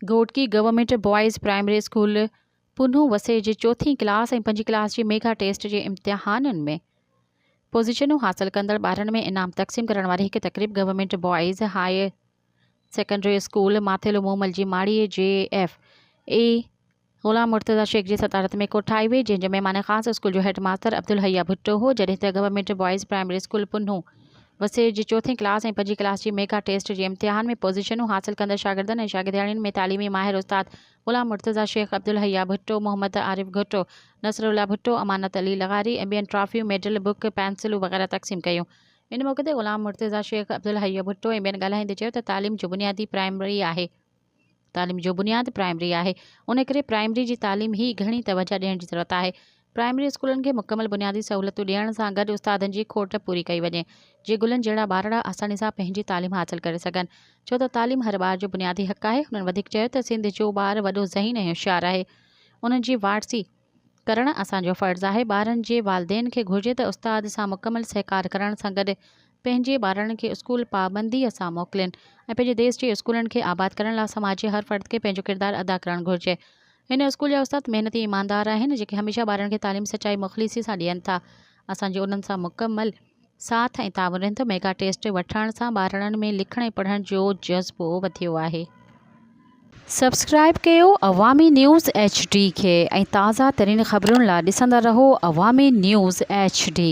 Ghotki government boys primary school Punnu वसे जे चौथी class ऐं 5 क्लास जी मेगा टेस्ट जे इम्तिहाननि में पोज़ीशनूं हासिल कंदड़ ॿारनि में इनाम तक़सीम करण वारी हिकु तक़रीब government boys higher secondary school Mathelo Momal जी माड़ीअ JFA ग़ुलाम मुर्तज़ा शेख जी सदारत में कोठाई हुई, जंहिंजे महिमान ख़ासि स्कूल जो हेड मास्टर अब्दुल हया भुट्टो हो। जॾहिं त government boys primary school Punnu वसे जी चौथी क्लास ऐं 5 क्लास जी मेगा टेस्ट जे इम्तिहान में पोज़ीशनूं हासिल कंदड़ शागिर्दनि ऐं शागिर्दियाणियुनि में तालीमी माहिर उस्ताद ग़ुलाम मुर्तज़ा शेख, अब्दुल हया भुट्टो, मोहम्मद आरिफ घुट्टो, नसरुल्ला भुट्टो, अमानत अली लगारी ऐं ॿियनि ट्रॉफ़ियूं, मेडल, बुक, पेंसिलूं वग़ैरह तक़सीम कयूं। इन मौक़े ते ग़ुलाम मुर्तज़ा शेख, अब्दुल हया भुट्टो ऐं ॿियनि ॻाल्हाईंदे चयो त तालीम जो बुनियाद प्राइमरी आहे। उन करे प्राइमरी जी तालीम ही घणी तवजह ॾियण जी ज़रूरत आहे। प्राइमरी स्कूलनि खे मुकमल बुनियादी सहूलियतूं ॾियण सां गॾु उस्तादनि जी खोट पूरी कई वञे, जीअं गुलनि जहिड़ा ॿार आसानी सां पंहिंजी तालीम हासिल करे सघनि, छो त तालीम हर ॿार जो बुनियादी हक़ आहे। हुननि वधीक चयो त सिंध जो ॿारु वॾो ज़हीन ऐं होशियारु आहे, उन्हनि जी वारसी करणु असांजो फ़र्ज़ु आहे। ॿारनि जे वालिदेन खे घुरिजे त उस्ताद सां मुकमल सहकार करण सां गॾु पंहिंजे ॿारनि खे स्कूल पाबंदीअ सां मोकिलिन ऐं पंहिंजे देश जे स्कूलनि खे आबाद करण लाइ समाज जे हर फ़र्द खे पंहिंजो किरदारु अदा करणु घुरिजे। हिन स्कूल जा उस्ताद महिनती ईमानदार आहिनि, जेके हमेशह ॿारनि खे तालीम सचाई मुख़लिसी सां ॾियनि था। असांजो उन्हनि सां मुकमल साथ ऐं ताउन रहंदो। मेगा टेस्ट वठण सां ॿारनि में लिखण ऐं पढ़ण जो जज़्बो वधियो आहे। सब्सक्राइब कयो अवामी न्यूज़ HD खे ऐं ताज़ा तरीन ख़बरुनि लाइ ॾिसंदा रहो अवामी न्यूज़ HD।